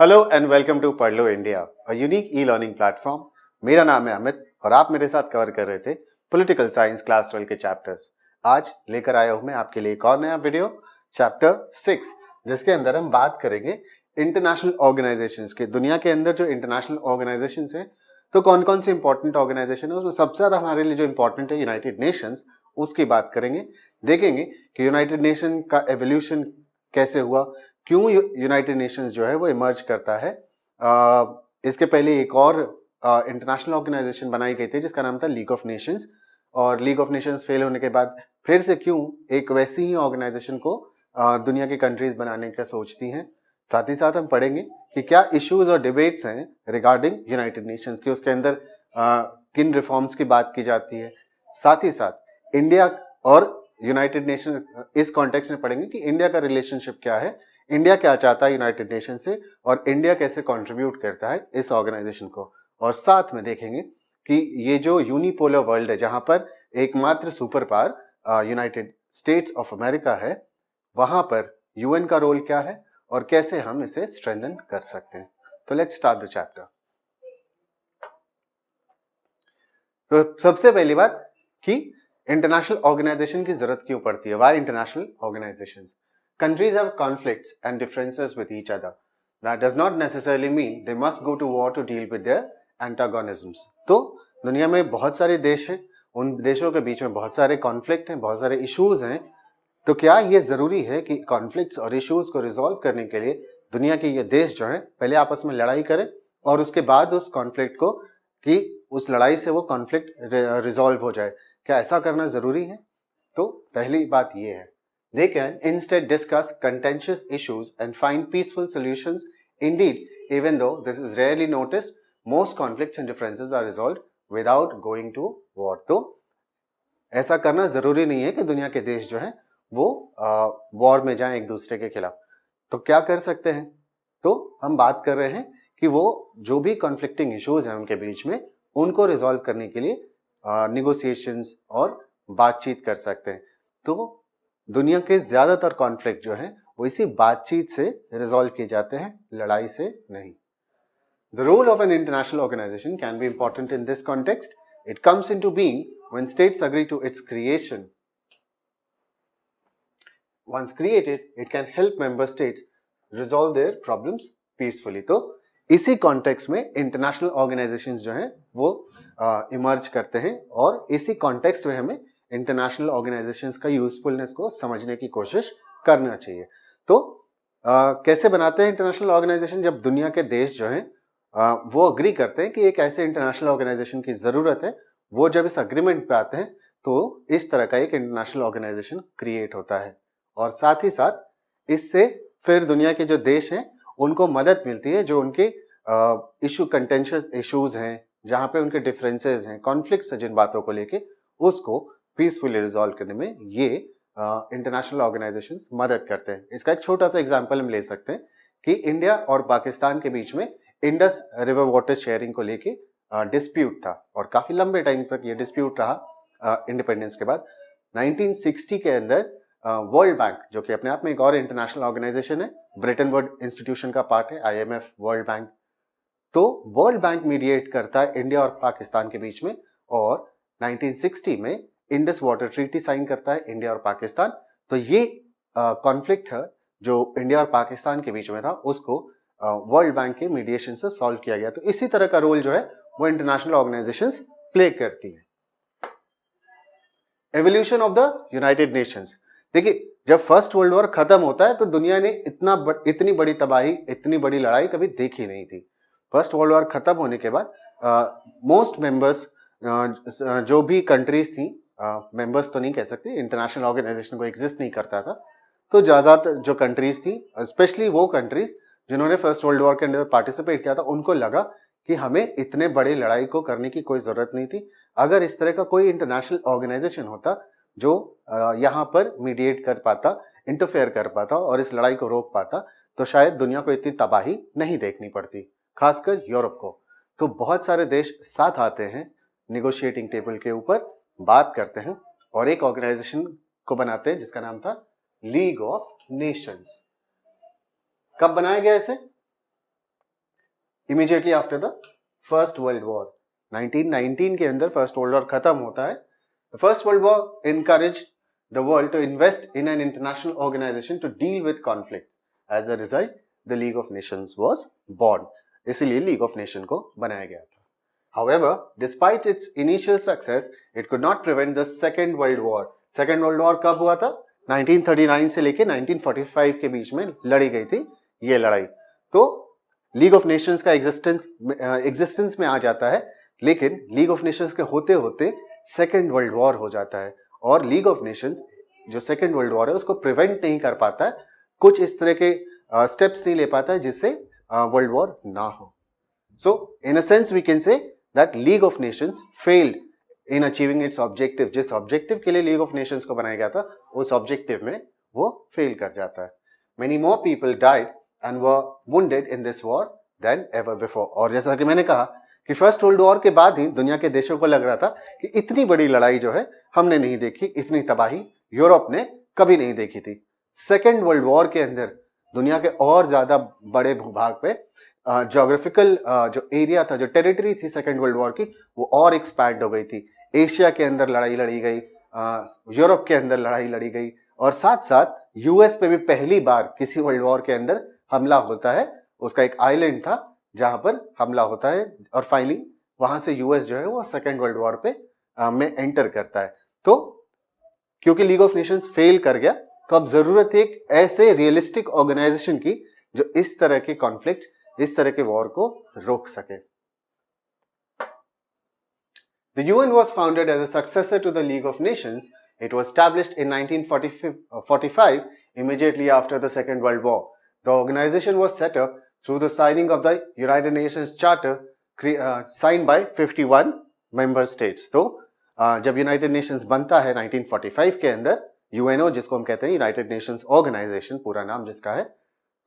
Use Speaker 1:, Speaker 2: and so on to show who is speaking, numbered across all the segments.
Speaker 1: Hello and welcome to Padh Lo India, a unique e learning platform. मेरा नाम है अमित और आप मेरे साथ कवर कर रहे थे पॉलिटिकल साइंस क्लास 12 के चैप्टर्स। आज लेकर आया हूं मैं आपके लिए एक और नया वीडियो, चैप्टर 6, जिसके अंदर हम बात करेंगे इंटरनेशनल ऑर्गेनाइजेशंस के। दुनिया के अंदर जो इंटरनेशनल ऑर्गेनाइजेशंस हैं, तो कौन कौन सी इंपॉर्टेंट ऑर्गेनाइजेशन है, उसमें सबसे ज्यादा हमारे लिए जो इंपॉर्टेंट है यूनाइटेड नेशंस, उसकी बात करेंगे। देखेंगे कि यूनाइटेड नेशन का एवोल्यूशन कैसे हुआ, क्यों यूनाइटेड नेशंस जो है वो इमर्ज करता है। इसके पहले एक और इंटरनेशनल ऑर्गेनाइजेशन बनाई गई थी जिसका नाम था लीग ऑफ नेशंस, और लीग ऑफ नेशंस फेल होने के बाद फिर से क्यों एक वैसी ही ऑर्गेनाइजेशन को दुनिया की कंट्रीज बनाने का सोचती हैं। साथ ही साथ हम पढ़ेंगे कि क्या इश्यूज और डिबेट्स हैं रिगार्डिंग यूनाइटेड नेशंस की, उसके अंदर किन रिफॉर्म्स की बात की जाती है। साथ ही साथ इंडिया और यूनाइटेड नेशन, इस कॉन्टेक्स्ट में पढ़ेंगे कि इंडिया का रिलेशनशिप क्या है, इंडिया क्या चाहता है यूनाइटेड नेशन से, और इंडिया कैसे कंट्रीब्यूट करता है इस ऑर्गेनाइजेशन को। और साथ में देखेंगे कि ये जो यूनिपोलर वर्ल्ड है, जहां पर एकमात्र super power United states of America है, वहां पर यूएन का रोल क्या है और कैसे हम इसे स्ट्रेंथन कर सकते हैं। तो लेट्स स्टार्ट द चैप्टर। तो सबसे पहली बात कि इंटरनेशनल ऑर्गेनाइजेशन की जरूरत क्यों पड़ती है। Y international organisations? Countries have conflicts and differences with each other. That does not necessarily mean they must go to war to deal with their antagonisms. तो दुनिया में बहुत सारे देश हैं, उन देशों के बीच में बहुत सारे कॉन्फ्लिक्ट हैं, बहुत सारे इश्यूज हैं। तो क्या ये जरूरी है कि कॉन्फ्लिक्ट्स और इश्यूज को रिजॉल्व करने के लिए दुनिया के ये देश जो हैं पहले आपस में लड़ाई करें और उसके बाद उस कॉन्फ्लिक्ट को, कि उस लड़ाई से वो कॉन्फ्लिक्ट रिजॉल्व हो जाए? क्या ऐसा करना जरूरी है? तो पहली बात ये है, they can instead discuss contentious issues and find peaceful solutions. Indeed, even though this is rarely noticed, most conflicts and differences are resolved without going to war. तो ऐसा करना जरूरी नहीं है कि दुनिया के देश जो हैं वो वॉर में जाएं एक दूसरे के खिलाफ। तो क्या कर सकते हैं? तो हम बात कर रहे हैं कि वो जो भी कॉन्फ्लिक्टिंग इश्यूज हैं उनके बीच में, उनको रिजॉल्व करने के लिए निगोशिएशंस और बातचीत कर सकते हैं। तो दुनिया के ज्यादातर कॉन्फ्लिक्ट जो हैं वो इसी बातचीत से रिजॉल्व किए जाते हैं, लड़ाई से नहीं। The role of an international organization can be important in this context. It comes into being when states agree to its creation. Once created, it can help member states resolve their problems peacefully. तो इसी context में international organisations जो हैं वो emerge करते हैं, और इसी कॉन्टेक्स्ट में हमें इंटरनेशनल ऑर्गेनाइजेशंस का यूजफुलनेस को समझने की कोशिश करना चाहिए। तो कैसे बनाते हैं इंटरनेशनल ऑर्गेनाइजेशन? जब दुनिया के देश जो हैं वो अग्री करते हैं कि एक ऐसे इंटरनेशनल ऑर्गेनाइजेशन की जरूरत है, वो जब इस अग्रीमेंट पे आते हैं तो इस तरह का एक इंटरनेशनल ऑर्गेनाइजेशन क्रिएट होता है। और साथ ही साथ इससे फिर दुनिया के जो देश हैं उनको मदद मिलती है, जो उनके इशू कंटेंशियस इश्यूज हैं, जहां पे उनके डिफरेंसेस हैं, कॉन्फ्लिक्ट्स हैं जिन बातों को लेके, उसको पीसफुली रिजॉल्व करने में ये इंटरनेशनल ऑर्गेनाइजेशंस मदद करते हैं। इसका एक छोटा सा एग्जांपल हम ले सकते हैं कि इंडिया और पाकिस्तान के बीच में इंडस रिवर वाटर शेयरिंग को लेके डिस्प्यूट था, और काफी लंबे टाइम तक ये डिस्प्यूट रहा इंडिपेंडेंस के बाद। 1960 के अंदर वर्ल्ड बैंक, जो कि अपने आप में एक और इंटरनेशनल ऑर्गेनाइजेशन है, ब्रिटेन वुड इंस्टीट्यूशन का पार्ट है, IMF, वर्ल्ड बैंक। तो वर्ल्ड बैंक मीडिएट करता है इंडिया और पाकिस्तान के बीच में, और 1960 में इंडस वाटर ट्रीटी साइन करता है इंडिया और पाकिस्तान। तो ये कॉन्फ्लिक्ट है जो इंडिया और पाकिस्तान के बीच में था, उसको वर्ल्ड बैंक के मीडिएशन से सॉल्व किया गया। तो इसी तरह का रोल जो है वो इंटरनेशनल ऑर्गेनाइजेशंस प्ले करती है। Evolution of the United Nations. देखिए, जब फर्स्ट वर्ल्ड वॉर खत्म होता है तो दुनिया ने इतनी बड़ी तबाही, इतनी बड़ी लड़ाई कभी देखी नहीं थी। फर्स्ट वर्ल्ड वॉर खत्म होने के बाद मोस्ट मेंबर्स, जो भी कंट्रीज थी, मेंबर्स तो नहीं कह सकते, इंटरनेशनल ऑर्गेनाइजेशन को एग्जिस्ट नहीं करता था, तो ज्यादातर जो कंट्रीज थी, स्पेशली वो कंट्रीज जिन्होंने फर्स्ट वर्ल्ड वॉर के अंदर पार्टिसिपेट किया था, उनको लगा कि हमें इतने बड़े लड़ाई को करने की कोई जरूरत नहीं थी। अगर इस तरह का कोई इंटरनेशनल ऑर्गेनाइजेशन होता जो यहाँ पर मीडिएट कर पाता, इंटरफेयर कर पाता और इस लड़ाई को रोक पाता, तो शायद दुनिया को इतनी तबाही नहीं देखनी पड़ती, खासकर यूरोप को। तो बहुत सारे देश साथ आते हैं, निगोशिएटिंग टेबल के ऊपर बात करते हैं और एक ऑर्गेनाइजेशन को बनाते हैं जिसका नाम था लीग ऑफ नेशंस। कब बनाया गया इसे? immediately after the First World War. 1919 के अंदर फर्स्ट वर्ल्ड वॉर खत्म होता है. The First World War encouraged the world to invest in an international organization to deal with conflict. As a result, the League of Nations was born. इसीलिए league of nation को बनाया गया था. However, despite its initial success, it could not prevent the Second World War. Second World War कब हुआ था? 1939 से लेके 1945 के बीच में लड़ी गई थी ये लड़ाई. तो लीग ऑफ नेशंस का एग्जिस्टेंस में आ जाता है, लेकिन लीग ऑफ नेशंस के होते होते सेकेंड वर्ल्ड वॉर हो जाता है और लीग ऑफ नेशंस जो सेकेंड वर्ल्ड वॉर है उसको प्रिवेंट नहीं कर पाता है, कुछ इस तरह के स्टेप्स नहीं ले पाता है जिससे वर्ल्ड वॉर ना हो. So in a sense we can say that League of Nations failed in achieving its objective. जिस ऑब्जेक्टिव के लिए लीग ऑफ नेशंस को बनाया गया था उस ऑब्जेक्टिव में वो फेल कर जाता है. Many more people died and were wounded in this war then ever before. और जैसा कि मैंने कहा कि फर्स्ट वर्ल्ड वॉर के बाद ही दुनिया के देशों को लग रहा था कि इतनी बड़ी लड़ाई जो है हमने नहीं देखी, इतनी तबाही यूरोप ने कभी नहीं देखी थी. सेकेंड वर्ल्ड वॉर के अंदर दुनिया के और ज्यादा बड़े भूभाग पे ज्योग्राफिकल जो एरिया था, जो टेरिटरी थी सेकेंड वर्ल्ड वॉर की, वो और एक्सपैंड हो गई थी. एशिया के अंदर लड़ाई लड़ी गई, यूरोप के अंदर लड़ाई लड़ी गई और साथ साथ यूएस पे भी पहली बार किसी वर्ल्ड वॉर के अंदर हमला होता है. उसका एक आइलैंड था जहां पर हमला होता है और फाइनली वहां से यूएस जो है वो सेकेंड वर्ल्ड वॉर पे में एंटर करता है. तो क्योंकि लीग ऑफ नेशंस फेल कर गया तो अब जरूरत है एक ऐसे रियलिस्टिक ऑर्गेनाइजेशन की जो इस तरह के कॉन्फ्लिक्ट, इस तरह के वॉर को रोक सके. The UN was founded as a successor to the League of Nations. It was established in 1945, immediately after the Second World War. The organization was set up through the signing of the United Nations Charter, signed by 51 member states. तो जब United Nations बनता है 1945 के अंदर, UNO जिसको हम कहते हैं यूनाइटेड नेशंस ऑर्गेनाइजेशन, पूरा नाम जिसका है,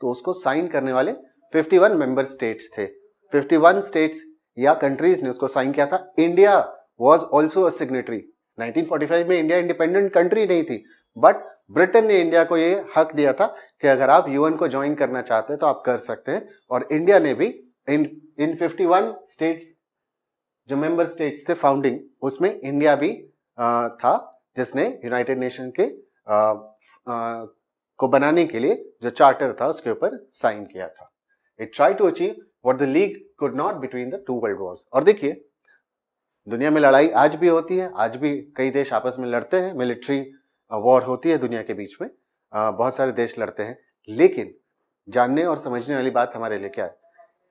Speaker 1: तो उसको साइन करने वाले 51 मेंबर स्टेट्स थे. 51 स्टेट्स या कंट्रीज ने उसको साइन किया था. India was also a signatory. 1945 में इंडिया इंडिपेंडेंट कंट्री नहीं थी, बट ब्रिटेन ने इंडिया को ये हक दिया था कि अगर आप यूएन को ज्वाइन करना चाहते हैं तो आप कर सकते हैं. और इंडिया ने भी इन 51 स्टेट्स जो मेंबर स्टेट्स थे फाउंडिंग, उसमें इंडिया भी था जिसने यूनाइटेड नेशन के को बनाने के लिए जो चार्टर था उसके ऊपर साइन किया था. It try to achieve what the league could not between the two world wars. और देखिए दुनिया में लड़ाई आज भी होती है, आज भी कई देश आपस में लड़ते हैं, मिलिट्री वॉर होती है दुनिया के बीच में, बहुत सारे देश लड़ते हैं. लेकिन जानने और समझने वाली बात हमारे लिए क्या है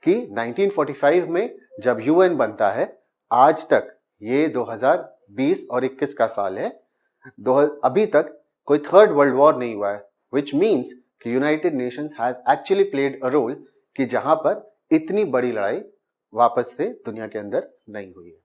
Speaker 1: कि 1945 में जब यूएन बनता है, आज तक ये 2020 और 21 का साल है, अभी तक कोई थर्ड वर्ल्ड वॉर नहीं हुआ है, विच मीन्स कि United Nations has actually played a role कि जहां पर इतनी बड़ी लड़ाई वापस से दुनिया के अंदर नहीं हुई है.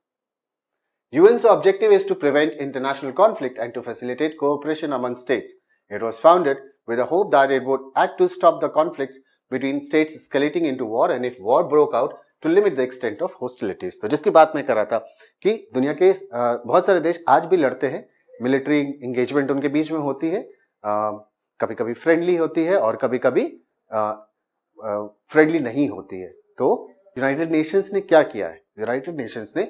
Speaker 1: UN's objective is to prevent international conflict and to facilitate cooperation among states. It was founded with the hope that it would act to stop the conflicts between states escalating into war and if war broke out to limit the extent of hostilities. तो जिसकी बात मैं कर रहा था कि दुनिया के बहुत सारे देश आज भी लड़ते हैं, मिलिट्री इंगेजमेंट उनके बीच में होती है, कभी कभी फ्रेंडली होती है और कभी कभी फ्रेंडली नहीं होती है. तो यूनाइटेड नेशंस ने क्या किया है? यूनाइटेड नेशंस ने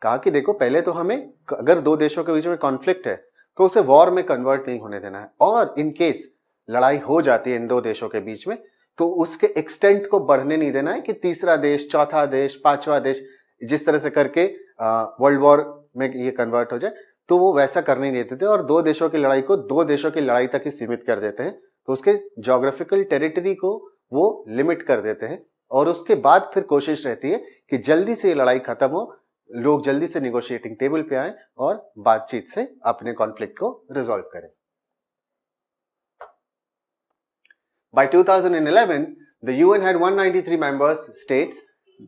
Speaker 1: कहा कि देखो पहले तो हमें अगर दो देशों के बीच में कॉन्फ्लिक्ट है तो उसे वॉर में कन्वर्ट नहीं होने देना है, और इन केस लड़ाई हो जाती है इन दो देशों के बीच में तो उसके एक्सटेंट को बढ़ने नहीं देना है कि तीसरा देश, चौथा देश, पांचवा देश, जिस तरह से करके वर्ल्ड वॉर में ये कन्वर्ट हो जाए, तो वो वैसा करने नहीं देते थे और दो देशों की लड़ाई को दो देशों की लड़ाई तक ही सीमित कर देते हैं. तो उसके ज्योग्राफिकल टेरिटरी को वो लिमिट कर देते हैं और उसके बाद फिर कोशिश रहती है कि जल्दी से ये लड़ाई खत्म हो, लोग जल्दी से नेगोशिएटिंग टेबल पे आए और बातचीत से अपने कॉन्फ्लिक्ट को रिजॉल्व करें. By 2011, the UN had 193 member states.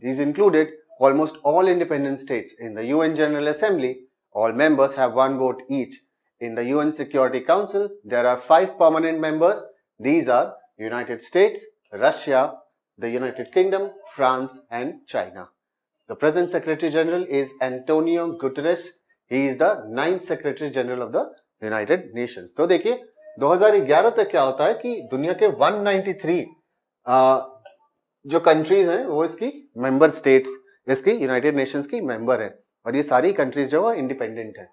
Speaker 1: These included almost all independent states. In the UN General Assembly, all members have one vote each. In the UN Security Council, there are 5 permanent members. These are United States, Russia, the United Kingdom, France, and China. The present Secretary General is Antonio Guterres. He is the 9th Secretary General of the United Nations. तो देखिए 2011 तक क्या होता है कि दुनिया के 193 जो कंट्रीज हैं वो इसकी मेंबर स्टेट्स, इसकी यूनाइटेड नेशंस की मेंबर है, और ये सारी कंट्रीज जो है इंडिपेंडेंट है।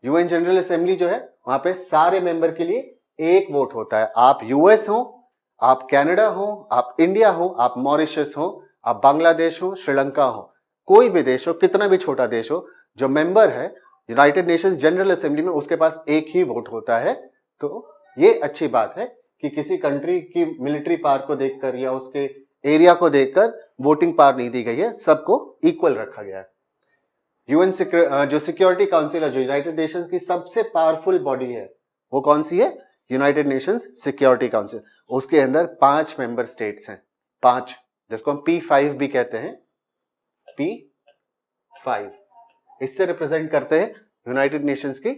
Speaker 1: यूएन जनरल असेंबली जो है वहां पे सारे मेंबर के लिए एक वोट होता है। आप यूएस हो, आप कनाडा हो, आप इंडिया हो, आप मॉरिशस हो, आप बांग्लादेश हो, श्रीलंका हो, कोई भी देश हो, कितना भी छोटा देश हो, जो मेंबर है यूनाइटेड नेशंस जनरल असेंबली में, उसके पास एक ही वोट होता है। तो ये अच्छी बात है कि किसी कंट्री की मिलिट्री पावर को देखकर या उसके एरिया को देखकर वोटिंग पावर नहीं दी गई है, सबको इक्वल रखा गया है। यूएन जो सिक्योरिटी काउंसिल है, जो यूनाइटेड नेशंस की सबसे पावरफुल बॉडी है, वो कौन सी है? United Nations security council. उसके अंदर 5 मेंबर स्टेट्स हैं, 5, जिसको हम P5 भी कहते हैं, P5। इससे रिप्रेजेंट करते हैं यूनाइटेड नेशंस की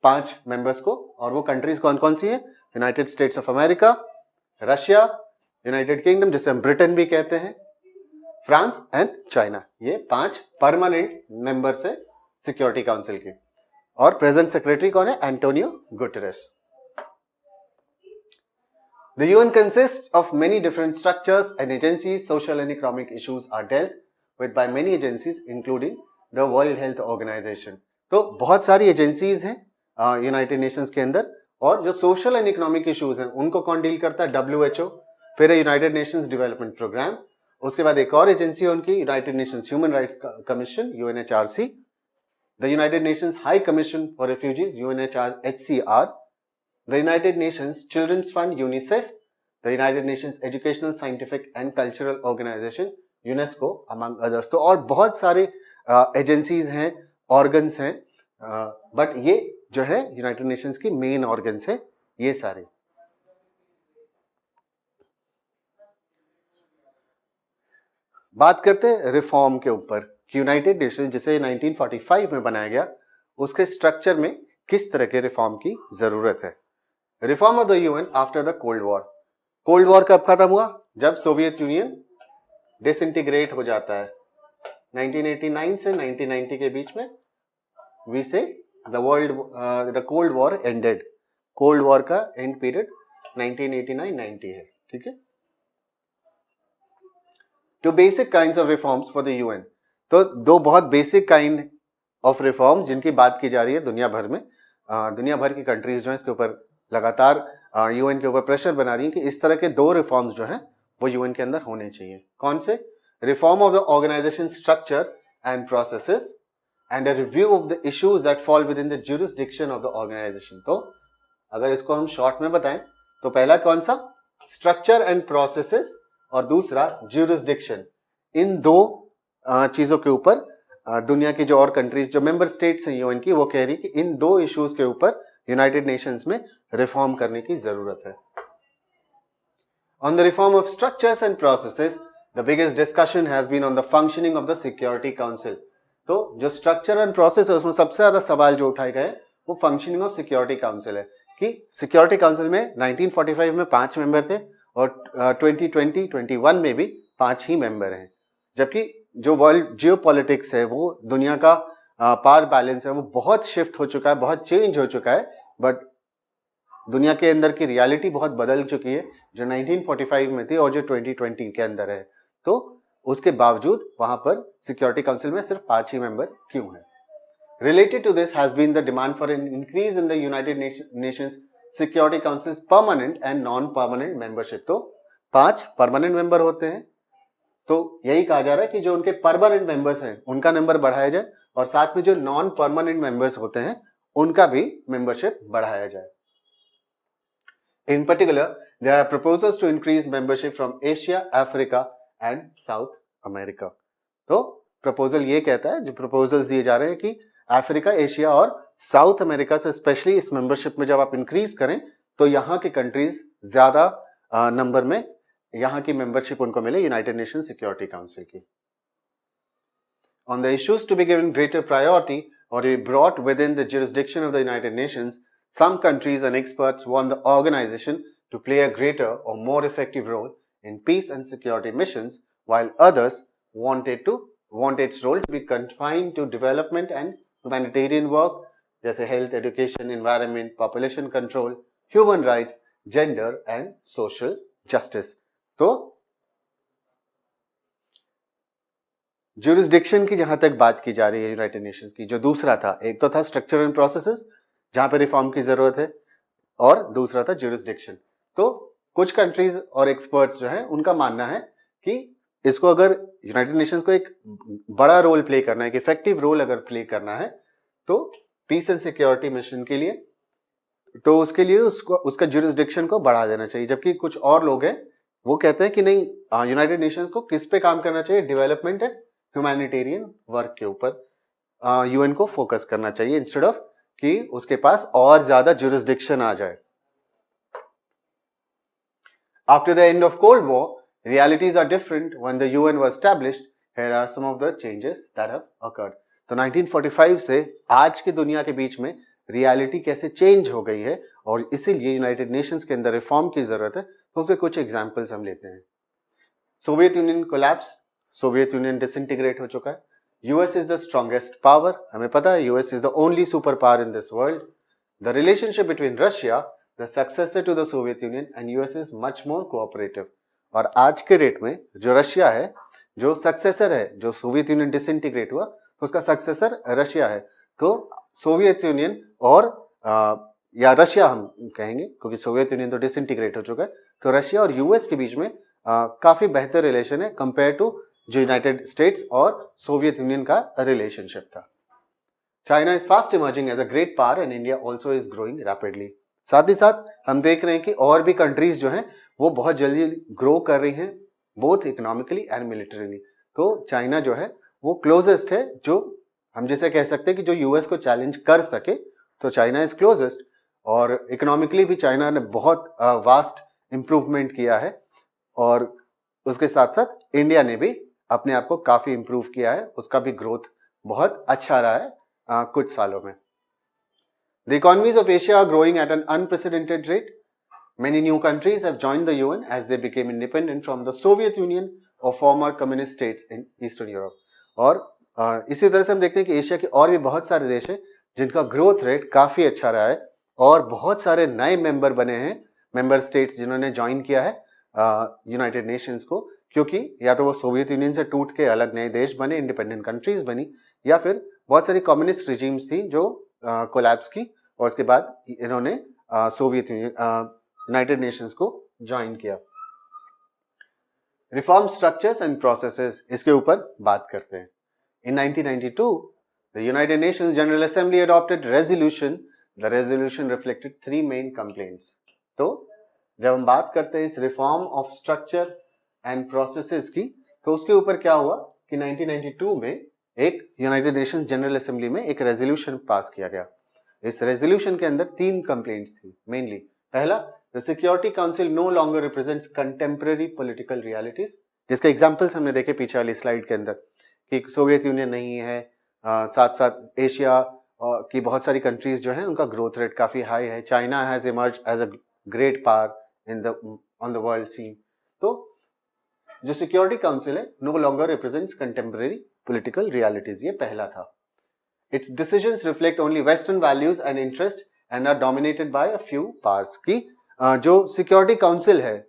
Speaker 1: 5 मेंबर्स को, और वो कंट्रीज कौन कौन सी हैं? United states of America, Russia, United kingdom जिसे हम ब्रिटेन भी कहते हैं, फ्रांस एंड चाइना। ये 5 परमानेंट मेंबर्स है सिक्योरिटी काउंसिल के। और प्रेजेंट सेक्रेटरी कौन है? Antonio Guterres. The UN consists of many different structures and agencies. Social and economic issues are dealt with by many agencies, including the World Health Organization. तो बहुत सारी agencies हैं United Nations के अंदर, और जो सोशल एंड इकोनॉमिक इश्यूज हैं उनको कौन डील करता है? WHO, फिर है यूनाइटेड नेशंस डेवलपमेंट प्रोग्राम, उसके बाद एक और एजेंसी है उनकी United Nations human rights commission, UNHRC, the United Nations high commission for refugees, UNHCR, the United Nations Children's Fund, UNICEF, the United Nations Educational, Scientific and Cultural Organization, UNESCO, among others। तो और बहुत सारे agencies हैं, organs हैं, but ये जो है United Nations की मेन ऑर्गन्स हैं ये सारे। बात करते हैं रिफॉर्म के ऊपर कि यूनाइटेड नेशंस जिसे 1945 में बनाया गया, उसके स्ट्रक्चर में किस तरह के रिफॉर्म की जरूरत है। Reform of the UN after the cold war. Cold war कब खत्म हुआ? जब सोवियत यूनियन डिसइंटीग्रेट हो जाता है 1989 से 1990 के बीच में। We say the cold war ended. Cold war का एंड पीरियड 1989-90 है, ठीक है। Two basic kinds of reforms for the UN. तो दो बहुत बेसिक काइंड ऑफ रिफॉर्म्स जिनकी बात की जा रही है दुनिया भर में। दुनिया भर की कंट्रीज जो है इसके ऊपर लगातार यूएन के ऊपर प्रेशर बना रही है कि इस तरह के 2 रिफॉर्म्स जो हैं वो यूएन के अंदर होने चाहिए। कौन से? Reform of the organization structure and processes and a review of the issues that fall within the jurisdiction of the organization. तो अगर इसको हम शॉर्ट में बताएं तो पहला कौन सा? स्ट्रक्चर एंड प्रोसेसेस, और दूसरा ज्यूरिसडिक्शन। इन 2 चीजों के ऊपर दुनिया की जो और कंट्रीज जो मेंबर स्टेट्स हैं यूएन की, वो कह रही कि इन 2 इश्यूज के ऊपर यूनाइटेड नेशंस में रिफॉर्म करने की जरूरत है। On the reform of structures and processes, the biggest discussion has been on the functioning of the security council. तो जो स्ट्रक्चर एंड प्रोसेस है उसमें सबसे ज्यादा सवाल जो उठाए गए वो फंक्शनिंग ऑफ सिक्योरिटी काउंसिल है कि सिक्योरिटी काउंसिल में 1945 में 5 मेंबर थे और 2020-21 में भी 5 ही मेंबर हैं, जबकि जो वर्ल्ड जियोपॉलिटिक्स है, वो दुनिया का पावर बैलेंस है, वो बहुत शिफ्ट हो चुका है, बहुत चेंज हो चुका है। बट दुनिया के अंदर की रियलिटी बहुत बदल चुकी है, जो 1945 में थी और जो 2020 के अंदर है। तो उसके बावजूद वहां पर सिक्योरिटी काउंसिल में सिर्फ 5 ही मेंबर क्यों हैं? Related to this has been the demand for an increase in the United Nations security council permanent and non permanent membership. तो 5 परमानेंट मेंबर होते हैं, तो यही कहा जा रहा है कि जो उनके परमानेंट मेंबर्स हैं उनका नंबर बढ़ाया जाए, और साथ में जो नॉन परमानेंट मेंबर्स होते हैं उनका भी मेंबरशिप बढ़ाया जाए। In particular, there are proposals to increase membership from Asia, Africa and South America. तो प्रपोजल ये कहता है, जो प्रपोजल्स दिए जा रहे हैं कि अफ्रीका, एशिया और साउथ अमेरिका से स्पेशली इस मेंबरशिप में जब आप इंक्रीज करें तो यहाँ की कंट्रीज ज्यादा नंबर में यहाँ की मेंबरशिप उनको मिले यूनाइटेड नेशन सिक्योरिटी काउंसिल की। On the issues to be given greater priority or be brought within the jurisdiction of the United Nations, some countries and experts want the organization to play a greater or more effective role in peace and security missions, while others want its role to be confined to development and humanitarian work, जैसे health, education, environment, population control, human rights, gender and social justice. तो jurisdiction की जहां तक बात की जा रही है यूनाइटेड नेशंस की, जो दूसरा था, एक तो था स्ट्रक्चर एंड प्रोसेसेस जहां पे रिफॉर्म की जरूरत है, और दूसरा था ज्यूरिसडिक्शन। तो कुछ कंट्रीज और एक्सपर्ट्स जो हैं उनका मानना है कि इसको अगर यूनाइटेड नेशंस को एक बड़ा रोल प्ले करना है, एक इफेक्टिव रोल अगर प्ले करना है तो पीस एंड सिक्योरिटी मिशन के लिए, तो उसके लिए उसका ज्यूरिसडिक्शन को बढ़ा देना चाहिए। जबकि कुछ और लोग हैं वो कहते हैं कि नहीं, यूनाइटेड नेशंस को किस पे काम करना चाहिए, डेवलपमेंट एंड ह्यूमैनिटेरियन वर्क के ऊपर यूएन को फोकस करना चाहिए, इंस्टेड ऑफ कि उसके पास और ज्यादा ज्यूरिसडिक्शन आ जाए। After the end of Cold War, realities are different. When the UN was established, here are some of the changes that have occurred. तो 1945 से आज की दुनिया के बीच में रियलिटी कैसे चेंज हो गई है और इसीलिए यूनाइटेड नेशंस के अंदर रिफॉर्म की जरूरत है। तो उसके कुछ एग्जांपल्स हम लेते हैं। Soviet union collapse, Soviet union disintegrate हो चुका है। US is the strongest power, हमें पता है US is the only super power in this world. The relationship between Russia, the successor to the Soviet Union, and US is much more cooperative. और आज के rate में जो Russia है, जो सक्सेसर है, जो सोवियत यूनियन डिसइंटीग्रेट हुआ तो उसका सक्सेसर रशिया है। तो सोवियत यूनियन और या रशिया हम कहेंगे क्योंकि सोवियत यूनियन तो डिसइंटीग्रेट हो चुका है, तो रशिया और यूएस के बीच में काफी बेहतर रिलेशन है कंपेयर टू जो यूनाइटेड स्टेट्स और सोवियत यूनियन का रिलेशनशिप था। China is fast emerging as a great power and India also is growing rapidly. साथ ही साथ हम देख रहे हैं कि और भी कंट्रीज जो हैं वो बहुत जल्दी ग्रो कर रही हैं, बोथ इकोनॉमिकली एंड मिलिटरीली। तो चाइना जो है वो क्लोजेस्ट है, जो हम जैसे कह सकते हैं कि जो यूएस को चैलेंज कर सके, तो चाइना इज क्लोजेस्ट। और इकोनॉमिकली भी चाइना ने बहुत वास्ट इंप्रूवमेंट किया है, और उसके साथ साथ इंडिया ने भी अपने आप को काफी इंप्रूव किया है, उसका भी ग्रोथ बहुत अच्छा रहा है कुछ सालों में। The economies of Asia are growing at an unprecedented rate. Many new countries have joined the UN as they became independent from the Soviet Union or former communist states in Eastern Europe. और इसी तरह से हम देखते हैं कि Asia के और भी बहुत सारे देश हैं जिनका ग्रोथ रेट काफी अच्छा रहा है, और बहुत सारे नए मेंबर बने हैं, मेंबर स्टेट्स जिन्होंने ज्वाइन किया है यूनाइटेड नेशंस को, क्योंकि या तो वो सोवियत यूनियन से टूट के अलग नए देश बने, इंडिपेंडेंट कंट्रीज बनी, या फिर बहुत सारी कम्युनिस्ट रिजीम्स थी जो कोलैप्स की और उसके बाद इन्होंने सोवियत यूनियन यूनाइटेड नेशंस को ज्वाइन किया। रिफॉर्म स्ट्रक्चर्स एंड प्रोसेसेस, इसके ऊपर बात करते हैं। इन 1992 the United Nations general assembly adopted resolution. The resolution reflected 3 main complaints. तो जब हम बात करते हैं इस reform of structure and processes की, तो उसके ऊपर क्या हुआ कि 1992 में एक यूनाइटेड नेशंस जनरल असेंबली में एक रेजोल्यूशन पास किया गया। इस रेजोल्यूशन के अंदर 3 कंप्लेंट्स थी मेनली। पहला, the security council no longer represents contemporary political realities, जिसके एग्जांपल्स हमने देखे पीछे वाली स्लाइड के अंदर कि सोवियत यूनियन नहीं है, साथ साथ एशिया की बहुत सारी कंट्रीज जो हैं उनका ग्रोथ रेट काफी हाई है, China has emerge as a great power in the on the world scene. तो जो सिक्योरिटी काउंसिल है no longer represents contemporary political realities, ये पहला था। Its decisions reflect only Western values and interests and are dominated by a few powers। की जो security council है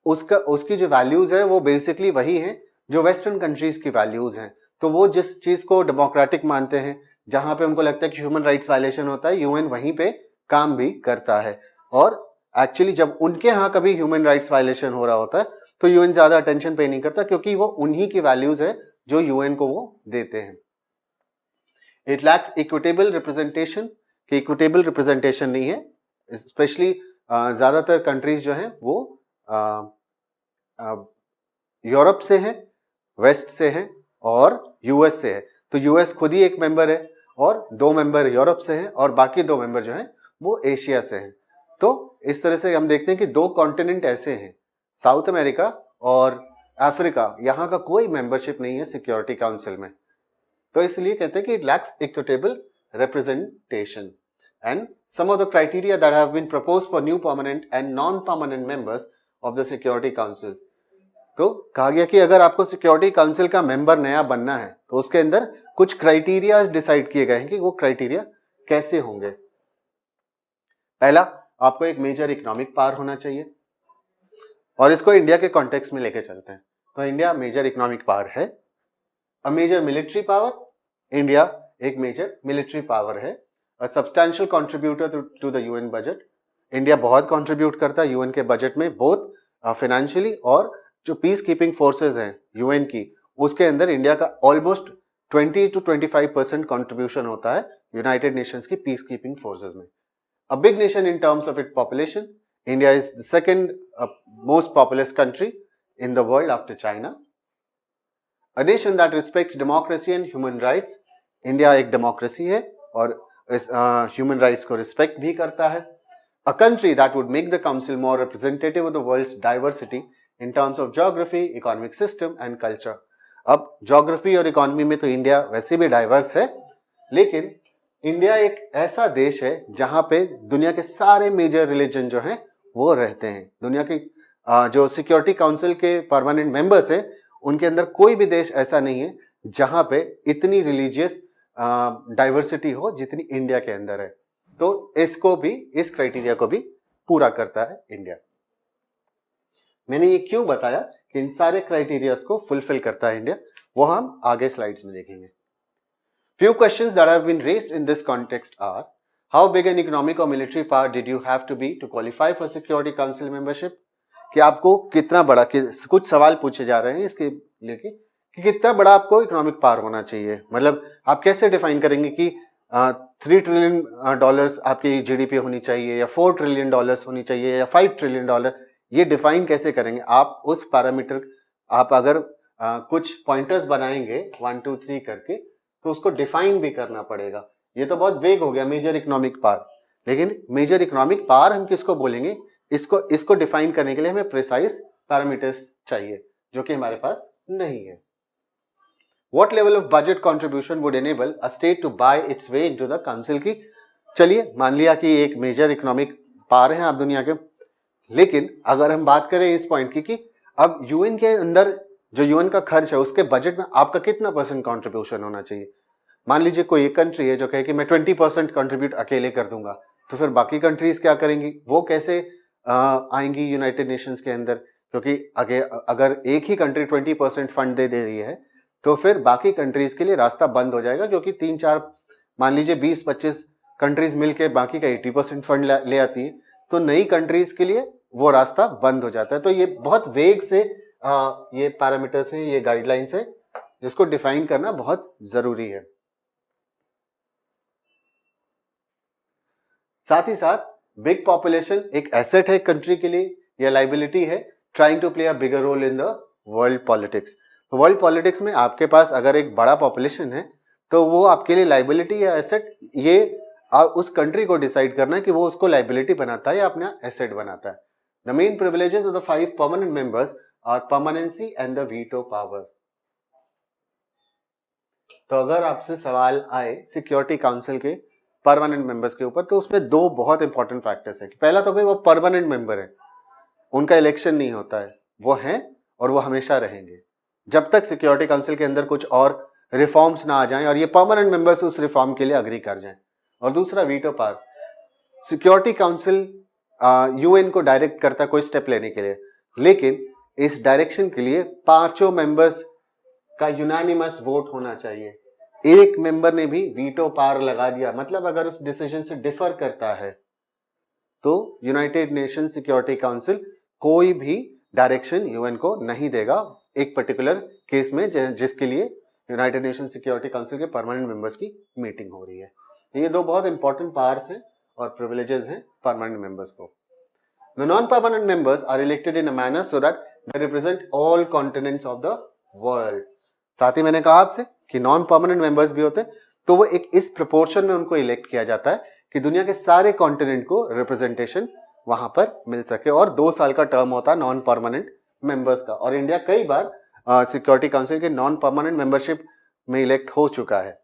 Speaker 1: उसकी जो वैल्यूज है वो बेसिकली वही है जो वेस्टर्न कंट्रीज की वैल्यूज हैं। तो वो जिस चीज को डेमोक्रेटिक मानते हैं, जहां पे उनको लगता है कि ह्यूमन राइट्स वायलेशन होता है, यूएन वहीं पे काम भी करता है। और एक्चुअली जब उनके यहाँ कभी ह्यूमन राइट्स वायलेशन हो रहा होता है तो यूएन ज्यादा अटेंशन पे नहीं करता, क्योंकि वो उन्हीं की वैल्यूज है जो यूएन को वो देते हैं। इट लैक्स इक्विटेबल रिप्रेजेंटेशन, कि इक्विटेबल रिप्रेजेंटेशन नहीं है, स्पेशली ज्यादातर कंट्रीज जो हैं वो यूरोप से हैं, वेस्ट से हैं और यूएस से है। तो यूएस खुद ही एक मेंबर है और 2 मेंबर यूरोप से हैं और बाकी 2 मेंबर जो हैं वो एशिया से हैं। तो इस तरह से हम देखते हैं कि 2 कॉन्टिनेंट ऐसे हैं, साउथ अमेरिका और अफ्रीका, यहाँ का कोई मेंबरशिप नहीं है सिक्योरिटी काउंसिल में। तो इसलिए कहते हैं कि it lacks equitable representation. And some of the criteria that have been proposed for new permanent and non permanent members of the security council. तो कहा गया कि अगर आपको सिक्योरिटी काउंसिल का मेंबर नया बनना है तो उसके अंदर कुछ क्राइटेरिया डिसाइड किए गए हैं कि वो क्राइटेरिया कैसे होंगे। पहला, आपको एक मेजर इकोनॉमिक पावर होना चाहिए, और इसको इंडिया के कॉन्टेक्स्ट में लेके चलते हैं। तो इंडिया मेजर इकोनॉमिक पावर है a major military power, India एक मेजर मिलिट्री पावर है। A substantial contributor to the UN budget, India बहुत कंट्रीब्यूट करता है यूएन के बजट में, बोथ फाइनेंशियली और जो पीस कीपिंग फोर्सेज हैं यूएन की, उसके अंदर इंडिया का ऑलमोस्ट 20 to 25% कंट्रीब्यूशन होता है यूनाइटेड नेशंस की पीस कीपिंग फोर्सेज में। A big nation in terms of it population, India is the second most populous country in the world after China. A nation that respects democracy and human rights, India एक democracy है और human rights को respect भी करता है। A country that would make the council more representative of the world's diversity in terms of geography, economic system and culture. अब geography और economy में तो इंडिया वैसे भी डाइवर्स है, लेकिन इंडिया एक ऐसा देश है जहां पे दुनिया के सारे मेजर रिलीजन जो हैं वो रहते हैं। दुनिया की जो सिक्योरिटी काउंसिल के परमानेंट मेंबर्स हैं उनके अंदर कोई भी देश ऐसा नहीं है जहां पे इतनी रिलीजियस डाइवर्सिटी हो जितनी इंडिया के अंदर है। तो इसको भी, इस क्राइटेरिया को भी पूरा करता है इंडिया। मैंने ये क्यों बताया कि इन सारे क्राइटेरियाज को फुलफिल करता है इंडिया, वो हम आगे स्लाइड्स में देखेंगे। Few questions that have been raised in this context are: how big an economic or military power did you have to be to qualify for Security Council membership? कि आपको कितना बड़ा, कि कुछ सवाल पूछे जा रहे हैं इसके लेके कि कितना बड़ा आपको इकोनॉमिक पावर होना चाहिए। मतलब आप कैसे डिफाइन करेंगे कि 3 ट्रिलियन डॉलर्स आपकी जीडीपी होनी चाहिए या 4 ट्रिलियन डॉलर्स होनी चाहिए या 5 ट्रिलियन डॉलर, ये डिफाइन कैसे करेंगे आप? उस पैरामीटर आप अगर कुछ पॉइंटर्स बनाएंगे 1 2 3 करके, तो उसको डिफाइन भी करना पड़ेगा। ये तो बहुत वेग हो गया मेजर इकोनॉमिक पावर, लेकिन मेजर इकोनॉमिक पावर हम किसको बोलेंगे? इसको डिफाइन करने के लिए हमें प्रिसाइज पैरामीटर्स चाहिए जो कि हमारे पास नहीं है। What level of budget contribution would enable a state to buy its way into the council? की चलिए मान लिया कि एक मेजर इकोनॉमिक पावर है आप दुनिया के, लेकिन अगर हम बात करें इस पॉइंट की कि अब यूएन के अंदर जो यूएन का खर्च है उसके बजट में आपका कितना % कंट्रीब्यूशन होना चाहिए। मान लीजिए कोई एक कंट्री है जो कहे कि मैं 20% कंट्रीब्यूट अकेले कर दूंगा, तो फिर बाकी कंट्रीज क्या करेंगी? वो कैसे आएंगी यूनाइटेड नेशंस के अंदर? क्योंकि अगर एक ही कंट्री 20% फंड दे रही है तो फिर बाकी कंट्रीज के लिए रास्ता बंद हो जाएगा, क्योंकि 3-4 मान लीजिए 20-25 कंट्रीज मिलकर बाकी का 80% फंड ले आती है, तो नई कंट्रीज के लिए वो रास्ता बंद हो जाता है। तो ये बहुत वेग से ये पैरामीटर्स हैं, ये गाइडलाइंस है जिसको डिफाइन करना बहुत जरूरी है। साथ ही साथ बिग पॉपुलेशन एक एसेट है कंट्री के लिए या लाइबिलिटी है, trying to play a bigger role in the world politics. World politics में आपके पास अगर एक बड़ा पॉपुलेशन है तो वो आपके लिए लाइबिलिटी या एसेट, ये उस कंट्री को डिसाइड करना है कि वो उसको लाइबिलिटी बनाता है या अपना एसेट बनाता है। The main privileges of the 5 permanent members are permanency and the veto power. तो अगर आपसे सवाल आए सिक्योरिटी काउंसिल के परमानेंट मेंबर्स के ऊपर, तो उसमें 2 बहुत इंपॉर्टेंट फैक्टर्स हैं। पहला तो भाई वो परमानेंट मेंबर है, उनका इलेक्शन नहीं होता है, वो हैं और वो हमेशा रहेंगे जब तक सिक्योरिटी काउंसिल के अंदर कुछ और रिफॉर्म्स ना आ जाएं और ये परमानेंट मेंबर्स उस रिफॉर्म के लिए अग्री कर जाएं। और दूसरा veto power, security council UN को डायरेक्ट करता है कोई स्टेप लेने के लिए, लेकिन इस डायरेक्शन के लिए 5 मेंबर्स का यूनानिमस वोट होना चाहिए। एक मेंबर ने भी वीटो पावर लगा दिया, मतलब अगर उस डिसीजन से डिफर करता है तो यूनाइटेड नेशन सिक्योरिटी काउंसिल कोई भी डायरेक्शन यूएन को नहीं देगा एक पर्टिकुलर केस में जिसके लिए यूनाइटेड नेशन सिक्योरिटी काउंसिल के परमानेंट मेंबर्स की मीटिंग हो रही है। ये 2 बहुत इंपॉर्टेंट पावर्स हैं और प्रिविलेजेस हैं परमानेंट मेंबर्स को। The non permanent members are elected in a manner so that they represent all continents of the world. साथ ही मैंने कहा आपसे कि नॉन परमानेंट मेंबर्स भी होते हैं, तो वो एक इस प्रोपोर्शन में उनको इलेक्ट किया जाता है कि दुनिया के सारे कॉन्टिनेंट को रिप्रेजेंटेशन वहां पर मिल सके। और 2 साल का टर्म होता है नॉन परमानेंट मेंबर्स का, और इंडिया कई बार सिक्योरिटी काउंसिल के नॉन परमानेंट मेंबरशिप में इलेक्ट हो चुका है।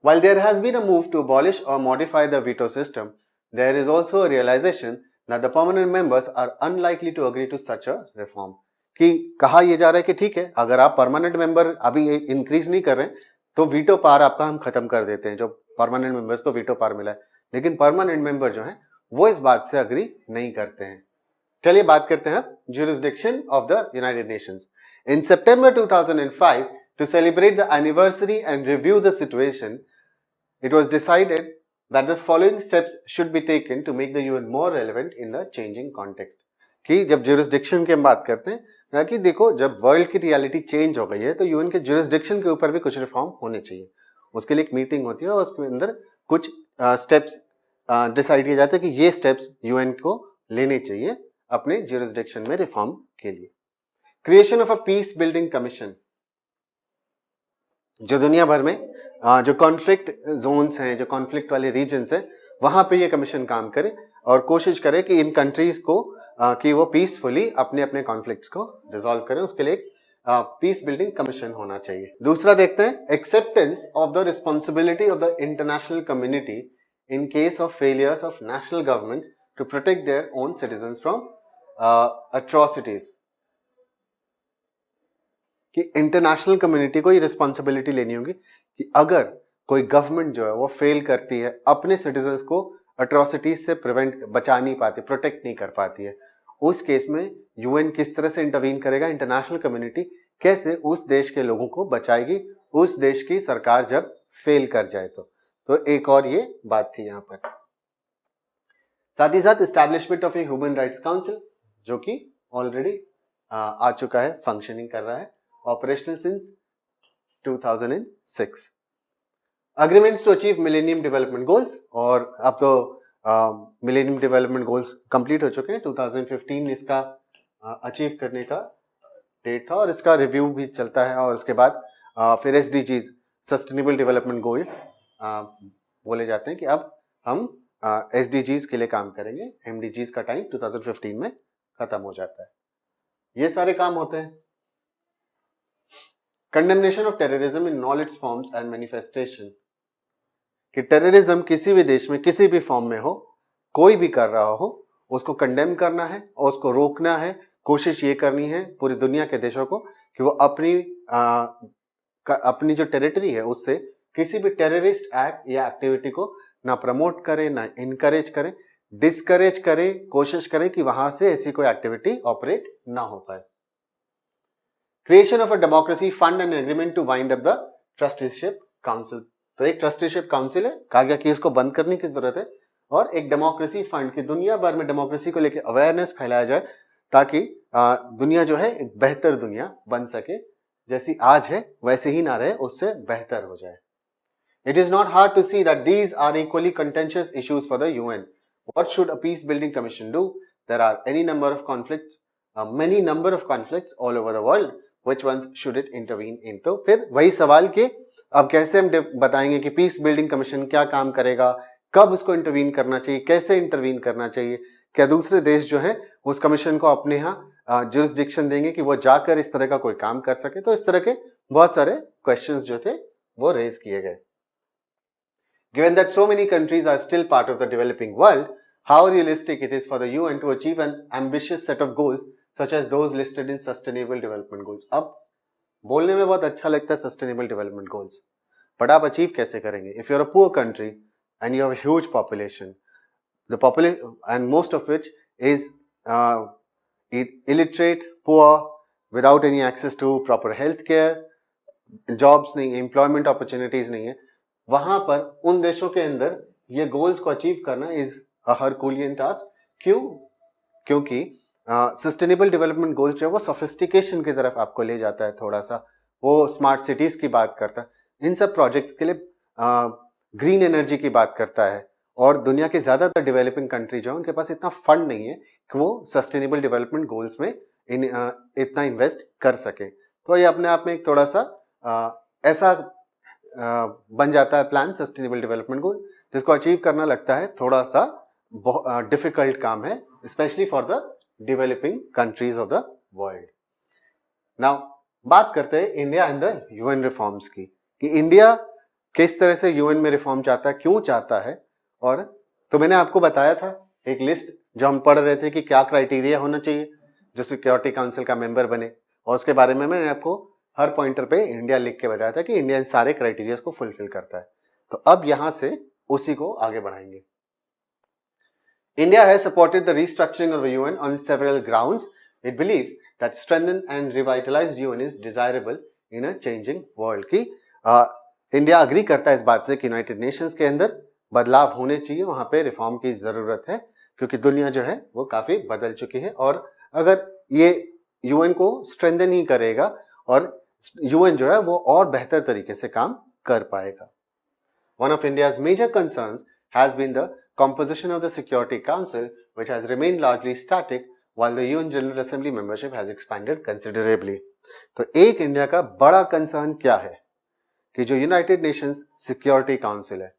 Speaker 1: While there has been a move to abolish or modify the veto system, there is also a realization that the permanent members are unlikely to agree to such a reform. कि कहा यह जा रहा है कि ठीक है, अगर आप परमानेंट मेंबर अभी इंक्रीज नहीं कर रहे हैं तो वीटो पावर आपका हम खत्म कर देते हैं, जो परमानेंट मेंबर्स को वीटो पावर मिला है, लेकिन परमानेंट मेंबर जो है वो इस बात से अग्री नहीं करते हैं। चलिए बात करते हैं jurisdiction of the United Nations. In September 2005, to celebrate the anniversary and review the situation, it was decided that the following steps should be taken to make the UN more relevant in the changing context. कि जब jurisdiction की हम बात करते हैं कि देखो जब वर्ल्ड की रियलिटी चेंज हो गई है तो यूएन के jurisdiction के ऊपर भी कुछ रिफॉर्म होने चाहिए. उसके लिए एक मीटिंग होती है और उसके अंदर कुछ स्टेप्स डिसाइड किए जाते हैं कि ये स्टेप्स यूएन को लेने चाहिए अपने jurisdiction में रिफॉर्म के लिए. Creation of a peace building commission, जो दुनिया भर में जो कॉन्फ्लिक्ट जोन्स हैं, जो कॉन्फ्लिक्ट वाले रीजन्स हैं, वहां पे ये कमीशन काम करे और कोशिश करे कि इन कंट्रीज को कि वो पीसफुली अपने अपने कॉन्फ्लिक्ट्स को रिजॉल्व करें. उसके लिए पीस बिल्डिंग कमीशन होना चाहिए. दूसरा देखते हैं acceptance of the responsibility of the international community in case of failures of national government to protect their own citizens from atrocities. कि इंटरनेशनल कम्युनिटी को ये रिस्पॉन्सिबिलिटी लेनी होगी कि अगर कोई गवर्नमेंट जो है वो फेल करती है, अपने सिटीजन्स को अट्रॉसिटीज से बचा नहीं पाती, प्रोटेक्ट नहीं कर पाती है, उस केस में यूएन किस तरह से इंटरवीन करेगा, इंटरनेशनल कम्युनिटी कैसे उस देश के लोगों को बचाएगी उस देश की सरकार जब फेल कर जाए. तो एक और ये बात थी यहाँ पर. साथ ही साथ establishment of a human rights council, जो कि ऑलरेडी आ चुका है, फंक्शनिंग कर रहा है, operational since 2006. Agreements to achieve Millennium Development Goals, और अब तो Millennium Development Goals कंप्लीट हो चुके हैं. 2015 इसका अचीव करने का डेट था और इसका रिव्यू भी चलता है. और उसके बाद फिर SDGs सस्टेनेबल डेवलपमेंट गोल्स बोले जाते हैं कि अब हम SDGs के लिए काम करेंगे. MDGs का टाइम 2015 में खत्म हो जाता है. ये सारे काम होते हैं. Condemnation of terrorism in all it's forms and manifestation, कि टेररिज्म किसी भी देश में किसी भी फॉर्म में हो, कोई भी कर रहा हो, उसको कंडेम करना है और उसको रोकना है. कोशिश ये करनी है पूरी दुनिया के देशों को कि वो अपनी जो टेरिटरी है उससे किसी भी टेररिस्ट एक्ट या एक्टिविटी को ना प्रमोट करे, ना इनकरेज करे, डिस्करेज करे, कोशिश करे कि वहां से ऐसी कोई एक्टिविटी ऑपरेट ना हो पाए. Creation of a democracy fund and agreement to wind up the trusteeship council. तो एक ट्रस्टीशिप काउंसिल है, कहा गया कि इसको बंद करने की जरूरत है, और एक डेमोक्रेसी फंड की दुनिया भर में डेमोक्रेसी को लेकर अवेयरनेस फैलाया जाए ताकि दुनिया जो है एक बेहतर दुनिया बन सके. जैसी आज है वैसे ही ना रहे, उससे बेहतर हो जाए. It is not hard to see that these are equally contentious issues for the UN. What should a peace building commission do? There are any number of conflicts, many number of conflicts all over the world. Which ones should it intervene in? तो फिर वही सवाल कि अब कैसे हम बताएंगे कि पीस बिल्डिंग कमीशन क्या काम करेगा, कब उसको इंटरवीन करना चाहिए, कैसे इंटरवीन करना चाहिए, क्या दूसरे देश जो है उस कमीशन को अपने यहाँ जुरिस्डिक्शन देंगे कि वो जाकर इस तरह का कोई काम कर सके. तो इस तरह के बहुत सारे क्वेश्चंस जो थे वो रेज किए गए. Given that so many countries are still part of the developing world, how realistic it is for the UN to achieve an ambitious set of goals such as those listed in Sustainable Development Goals. अब बोलने में बहुत अच्छा लगता है Sustainable Development Goals, but आप achieve कैसे करेंगे? If you're a poor country and you have a huge population, the population and most of which is illiterate, poor, without any access to proper health care, jobs नहीं है, employment opportunities नहीं है, वहां पर उन देशों के अंदर ये गोल्स को अचीव करना इज अ हरकुलियन टास्क. क्यों? क्योंकि सस्टेनेबल डेवलपमेंट गोल्स जो है वो सोफिस्टिकेशन की तरफ आपको ले जाता है, थोड़ा सा वो स्मार्ट सिटीज की बात करता है, इन सब प्रोजेक्ट्स के लिए ग्रीन एनर्जी की बात करता है. और दुनिया के ज्यादातर डेवलपिंग कंट्री जो है उनके पास इतना फंड नहीं है कि वो सस्टेनेबल डेवलपमेंट गोल्स में इतना इन्वेस्ट कर सके. तो ये अपने आप में एक थोड़ा सा ऐसा बन जाता है प्लान, सस्टेनेबल डेवलपमेंट गोल, जिसको अचीव करना लगता है थोड़ा सा डिफिकल्ट काम है, specially for the developing countries of the world. Now बात करते हैं India and the UN reforms की, कि इंडिया किस तरह से यूएन में रिफॉर्म चाहता है, क्यों चाहता है. और तो मैंने आपको बताया था एक लिस्ट जो हम पढ़ रहे थे कि क्या क्राइटेरिया होना चाहिए जो सिक्योरिटी काउंसिल का मेंबर बने, और उसके बारे में मैंने आपको हर पॉइंटर पे इंडिया लिख के बताया था कि इंडिया इन सारे क्राइटेरिया को फुलफिल करता है. तो अब यहां से उसी को आगे बढ़ाएंगे. India has supported the restructuring of the UN on several grounds. It believes that strengthened and revitalized UN is desirable in a changing world. की इंडिया अग्री करता है इस बात से कि यूनाइटेड नेशंस के अंदर बदलाव होने चाहिए, वहां पे रिफॉर्म की जरूरत है, क्योंकि दुनिया जो है वो काफी बदल चुकी है, और अगर ये यूएन को स्ट्रेंथन ही करेगा और यूएन जो है वो और बेहतर तरीके से काम कर पाएगा. One of India's major concerns has been the composition of the Security Council, which has remained largely static while the UN General Assembly membership has expanded considerably. तो एक इंडिया का बड़ा कंसर्न क्या है कि जो यूनाइटेड नेशंस सिक्योरिटी काउंसिल है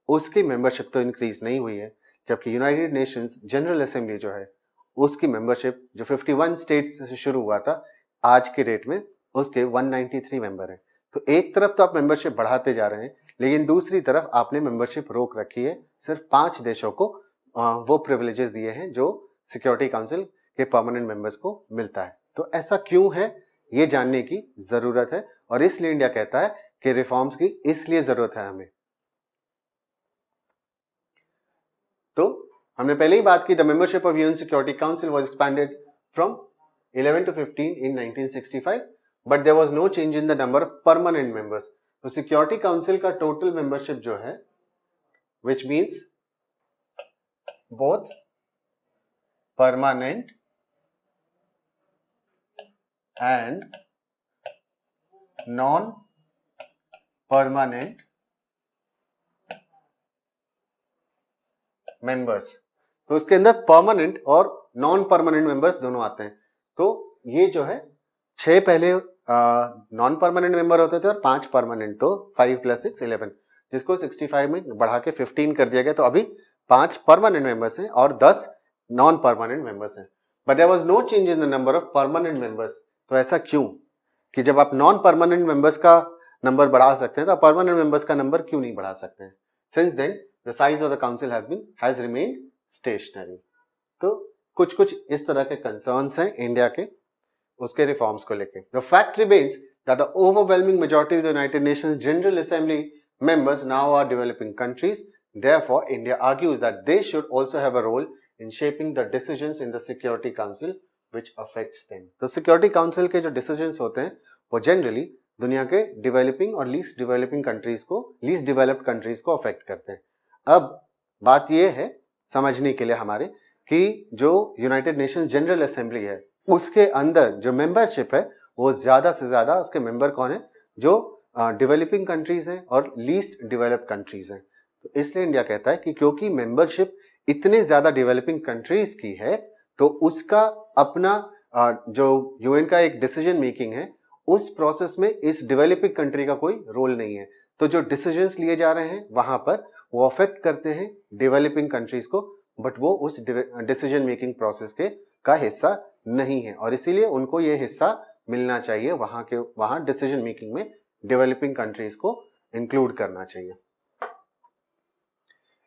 Speaker 1: उसकी मेंबरशिप तो इंक्रीज नहीं हुई है, जबकि यूनाइटेड नेशंस जनरल असेंबली जो है उसकी मेंबरशिप जो 51 स्टेट्स से शुरू हुआ था आज के रेट में उसके 193 मेंबर हैं. तो एक तरफ तो आप मेंबरशिप बढ़ाते जा रहे हैं, लेकिन दूसरी तरफ आपने मेंबरशिप रोक रखी है. सिर्फ 5 देशों को वो प्रिविलेजेस दिए हैं जो सिक्योरिटी काउंसिल के परमानेंट मेंबर्स को मिलता है. तो ऐसा क्यों है ये जानने की जरूरत है, और इसलिए इंडिया कहता है कि रिफॉर्म्स की इसलिए जरूरत है हमें. तो हमने पहले ही बात की, the membership of UN security council was expanded from 11 to 15 in 1965, but there was no change in the number of permanent members. तो सिक्योरिटी काउंसिल का टोटल मेंबरशिप जो है, which means both permanent and non permanent members, तो उसके अंदर permanent और non permanent members दोनों आते हैं. तो ये जो है 6 पहले नॉन परमानेंट मेंबर होते थे और 5 परमानेंट, तो 5 + 6 11, जिसको 65 में बढ़ा के 15 कर दिया गया. तो अभी 5 परमानेंट मेंबर्स हैं और 10 नॉन परमानेंट मेंबर्स हैं. But there was no change in the number of permanent members. तो ऐसा क्यों कि जब आप नॉन परमानेंट मेंबर्स का नंबर बढ़ा सकते हैं तो परमानेंट मेंबर्स का नंबर क्यों नहीं बढ़ा सकते हैं? Since then the size of the council has remained stationary. तो कुछ इस तरह के कंसर्न्स हैं इंडिया के उसके रिफॉर्म्स को लेके. The fact remains that the overwhelming majority of the United Nations general assembly members now are developing countries. Therefore, India argues that they should also have a role in shaping the decisions in the Security Council which affects them. तो Security Council के जो decisions होते हैं वो generally दुनिया के developing और least developing countries को, least developed countries को affect करते हैं. अब बात ये है समझने के लिए हमारे कि जो यूनाइटेड नेशंस जनरल असेंबली है उसके अंदर जो मेंबरशिप है वो ज्यादा से ज्यादा उसके मेंबर कौन है, जो डेवलपिंग कंट्रीज हैं और लीस्ट डेवलप्ड कंट्रीज हैं. तो इसलिए इंडिया कहता है कि क्योंकि मेंबरशिप इतने ज्यादा डेवलपिंग कंट्रीज की है तो उसका अपना जो यूएन का एक डिसीजन मेकिंग है उस प्रोसेस में इस डेवलपिंग कंट्री का कोई रोल नहीं है. तो जो डिसीजंस लिए जा रहे हैं वहां पर वो अफेक्ट करते हैं डेवलपिंग कंट्रीज को, बट वो उस डिसीजन मेकिंग प्रोसेस के का हिस्सा नहीं है, और इसीलिए उनको ये हिस्सा मिलना चाहिए. वहां डिसीजन मेकिंग में डेवलपिंग कंट्रीज को इंक्लूड करना चाहिए.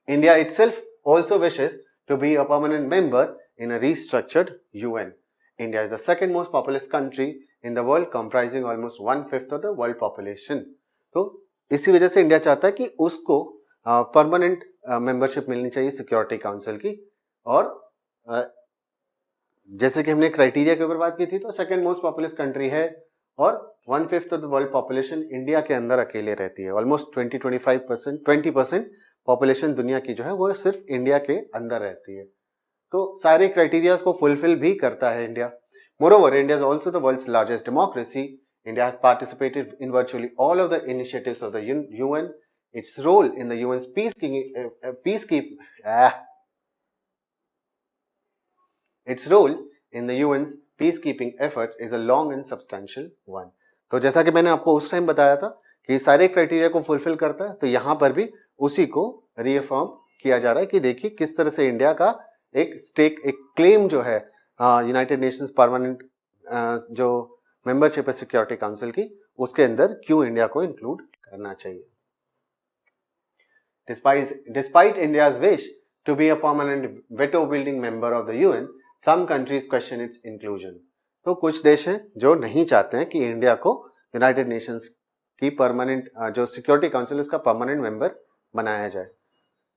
Speaker 1: India itself also wishes to be a permanent member in a restructured UN. India is the second most populous country in the world, comprising almost 1/5 of the world population. तो इसी वजह से India चाहता है कि उसको परमानेंट मेंबरशिप मिलनी चाहिए सिक्योरिटी काउंसिल की. और जैसे कि हमने क्राइटेरिया के ऊपर बात की थी, तो सेकंड मोस्ट पॉपुलस कंट्री है और 1/5 of the world population India के अंदर अकेले रहती है. ऑलमोस्ट 20% पॉपुलेशन दुनिया की जो है वो सिर्फ इंडिया के अंदर रहती है. तो सारे क्राइटेरिया को फुलफिल भी करता है India. Moreover, India is also the world's largest democracy. India has participated in virtually all of the initiatives of the UN. Its role in the UN's peacekeeping efforts is a long and substantial one. तो जैसा कि मैंने आपको उस time बताया था कि सारे क्राइटेरिया को फुलफिल करता है, तो यहां पर भी उसी को रीअफर्म किया जा रहा है कि देखिए किस तरह से इंडिया का एक स्टेक, एक क्लेम जो है यूनाइटेड नेशंस परमानेंट जो मेंबरशिप है सिक्योरिटी काउंसिल की, उसके अंदर क्यों इंडिया को इंक्लूड करना चाहिए. Despite India's wish to be a permanent veto-wielding member of the UN, some countries question its inclusion. तो कुछ देश हैं जो नहीं चाहते हैं कि इंडिया को यूनाइटेड नेशंस की परमानेंट जो सिक्योरिटी काउंसिल उसका परमानेंट मेंबर बनाया जाए.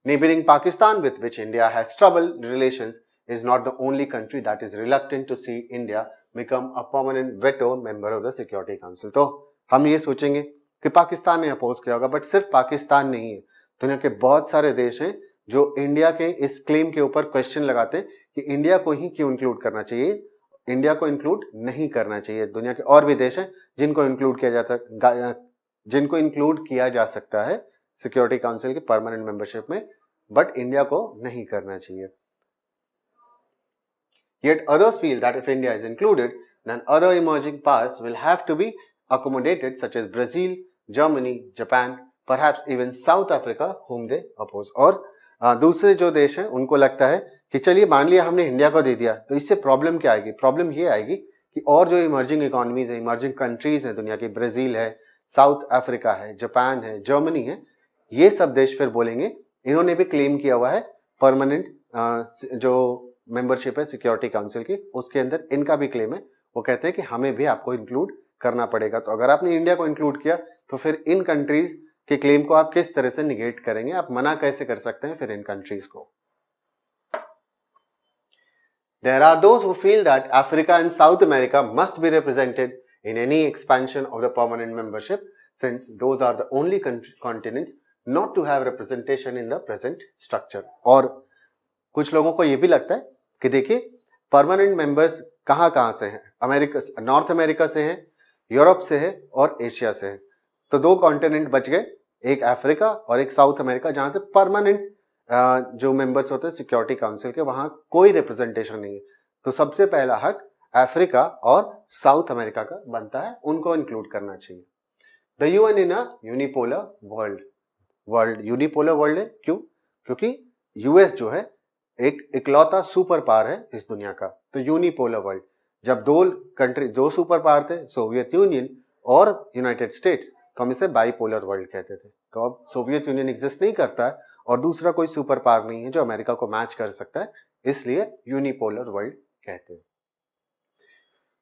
Speaker 1: Neighboring Pakistan, with which India has troubled relations, is not the only country that is reluctant to see India become a permanent veto member of the Security Council. तो हम ये सोचेंगे कि पाकिस्तान ने oppose किया होगा, बट सिर्फ पाकिस्तान नहीं है, दुनिया के बहुत सारे देश हैं जो इंडिया के इस क्लेम के ऊपर क्वेश्चन लगाते हैं कि इंडिया को ही क्यों इंक्लूड करना चाहिए, इंडिया को इंक्लूड नहीं करना चाहिए. दुनिया के और भी देश हैं जिनको इंक्लूड किया जा सकता है सिक्योरिटी काउंसिल की परमानेंट मेंबरशिप में, बट इंडिया को नहीं करना चाहिए. Yet others feel that if India is included, then other emerging powers will have to be accommodated, such as Brazil, Germany, Japan, perhaps even South Africa, whom they oppose. और दूसरे जो देश हैं उनको लगता है कि चलिए मान लिया हमने इंडिया को दे दिया, तो इससे प्रॉब्लम क्या आएगी? प्रॉब्लम ये आएगी कि और जो इमर्जिंग इकोनॉमीज है, इमर्जिंग कंट्रीज हैं दुनिया की, ब्राजील है, साउथ अफ्रीका है, जापान है, जर्मनी है, ये सब देश फिर बोलेंगे इन्होंने भी क्लेम किया हुआ है परमानेंट जो मेंबरशिप है सिक्योरिटी काउंसिल की, उसके अंदर इनका भी क्लेम है. वो कहते हैं कि हमें भी आपको इंक्लूड करना पड़ेगा. तो अगर आपने इंडिया को इंक्लूड किया तो फिर इन कंट्रीज के क्लेम को आप किस तरह से निगेट करेंगे, आप मना कैसे कर सकते हैं फिर इन कंट्रीज को? There are those who feel that Africa and South America must be represented in any expansion of the permanent membership, since those are the only continents not to have representation in the present structure. और कुछ लोगों को ये भी लगता है कि देखिए परमानेंट मेंबर्स कहाँ से हैं, अमेरिका, नॉर्थ अमेरिका से हैं, यूरोप से है और एशिया से है. तो दो कॉन्टिनेंट बच गए, एक अफ्रीका और एक साउथ अमेरिका, जहां से परमानेंट जो मेंबर्स होते हैं सिक्योरिटी काउंसिल के, वहां कोई रिप्रेजेंटेशन नहीं है. तो सबसे पहला हक अफ्रीका और साउथ अमेरिका का बनता है, उनको इंक्लूड करना चाहिए. The UN in a unipolar world unipolar world है क्यों? क्योंकि यूएस जो है एक इकलौता सुपर पावर है इस दुनिया का. तो यूनिपोलर वर्ल्ड, जब दो सुपर पावर थे, सोवियत यूनियन और यूनाइटेड स्टेट्स, तो हम इसे बाइपोलर वर्ल्ड कहते थे. तो अब सोवियत यूनियन एग्जिस्ट नहीं करता है और दूसरा कोई सुपर पावर नहीं है जो अमेरिका को मैच कर सकता है, इसलिए यूनिपोलर वर्ल्ड कहते हैं.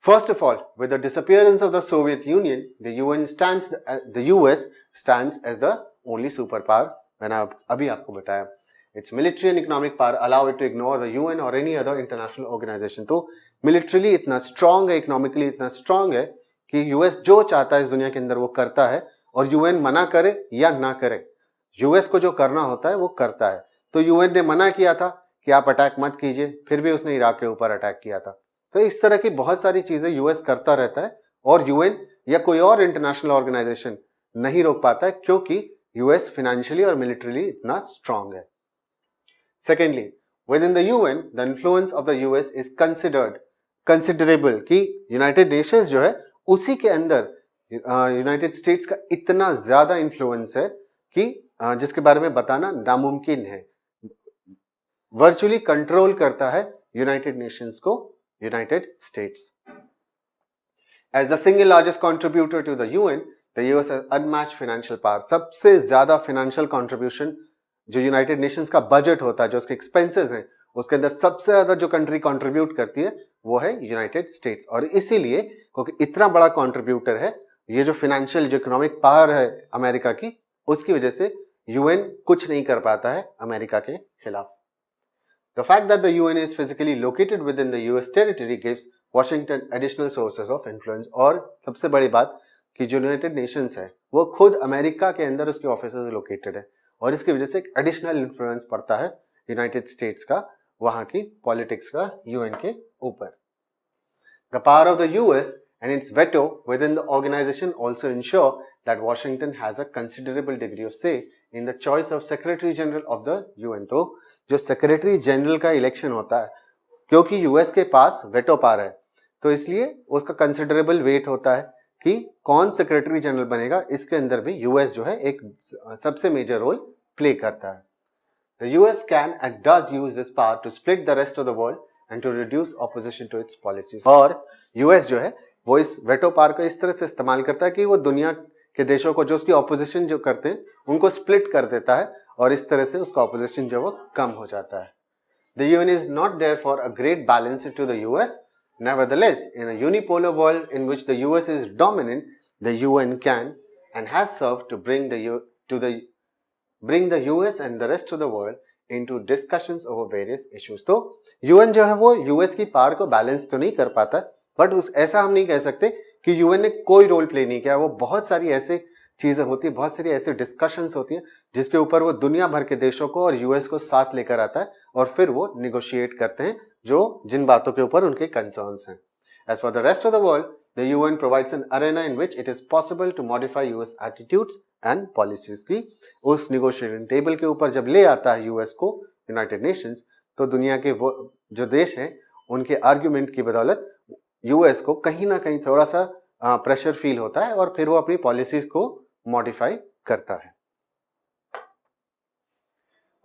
Speaker 1: First of all, with the disappearance of the Soviet Union, the US stands as the only superpower. मैंने अभी आपको बताया, its military and economic power allow it to ignore the UN or any other international organization. तो militarily इतना strong है, economically इतना strong है कि यूएस जो चाहता है इस दुनिया के अंदर वो करता है, और यूएन मना करे या ना करे, यूएस को जो करना होता है वो करता है. तो यूएन ने मना किया था कि आप अटैक मत कीजिए, फिर भी उसने इराक के ऊपर अटैक किया था. तो इस तरह की बहुत सारी चीजें यूएस करता रहता है और यूएन या कोई और इंटरनेशनल ऑर्गेनाइजेशन नहीं रोक पाता है, क्योंकि यूएस फाइनेंशियली और मिलिट्रीली इतना स्ट्रांग है. Secondly, within the UN, the influence of the US is considerable. कि यूनाइटेड नेशंस जो है उसी के अंदर यूनाइटेड स्टेट्स का इतना ज्यादा इन्फ्लुएंस है कि जिसके बारे में बताना नामुमकिन है. वर्चुअली कंट्रोल करता है यूनाइटेड नेशंस को United States. As the single largest contributor to the UN, the US has unmatched financial power. सबसे ज्यादा फाइनेंशियल कंट्रीब्यूशन जो यूनाइटेड नेशंस का बजट होता है, जो उसके एक्सपेंसेस हैं, उसके अंदर सबसे ज्यादा जो कंट्री कंट्रीब्यूट करती है वो है यूनाइटेड स्टेट्स. और इसीलिए क्योंकि इतना बड़ा कंट्रीब्यूटर है, ये जो फाइनेंशियल जो इकोनॉमिक पावर है अमेरिका की, उसकी वजह से यूएन कुछ नहीं कर पाता है अमेरिका के खिलाफ. The fact that the UN is physically located within the US territory gives Washington additional sources of influence. और सबसे बड़ी बात कि जो यूनाइटेड नेशंस है वो खुद अमेरिका के अंदर उसके ऑफिसेज लोकेटेड है, और इसकी वजह से एक एडिशनल इन्फ्लुएंस पड़ता है यूनाइटेड स्टेट्स का, वहां की पॉलिटिक्स का यूएन के ऊपर. The power of the US and its veto within the organization also ensure that Washington has a considerable degree of say in the choice of Secretary General of the UN. तो जो secretary general का election होता है, क्योंकि US के पास veto power है, तो इसलिए उसका कंसिडरेबल वेट होता है कि कौन सेक्रेटरी जनरल बनेगा. इसके अंदर भी यूएस जो है एक सबसे मेजर रोल प्ले करता है. The US can and does use this power to split the rest of the world and to reduce opposition to its policies. और यूएस जो है वो इस वेटो पावर को इस तरह से इस्तेमाल करता है कि वो दुनिया के देशों को जो उसकी ऑपोजिशन जो करते हैं उनको स्प्लिट कर देता है, और इस तरह से उसका ऑपोजिशन जो वो कम हो जाता है. The UN is not there for a great balance to the US. Nevertheless, in a unipolar world in which the US is dominant, the UN can and has served to bring the US and the rest of the world into discussions over various issues. तो UN जो है वो US की power को balance तो नहीं कर पाता, बट उस ऐसा हम नहीं कह सकते कि UN ने कोई रोल प्ले नहीं किया। वो बहुत सारी ऐसे चीजें होती है, बहुत सारी ऐसे डिस्कशंस होती है जिसके ऊपर वो दुनिया भर के देशों को और यूएस को साथ लेकर आता है और फिर वो निगोशिएट करते हैं जो जिन बातों के ऊपर उनके कंसर्न्स हैं। As for the rest of the world, the UN provides an arena in which it is possible to modify US attitudes and policies की उस निगोशिएशन टेबल के ऊपर जब ले आता है यूएस को यूनाइटेड नेशंस, तो दुनिया के वो जो देश हैं उनके आर्ग्यूमेंट की बदौलत यूएस को कहीं ना कहीं थोड़ा सा प्रेशर फील होता है और फिर वो अपनी पॉलिसीज को मॉडिफाई करता है।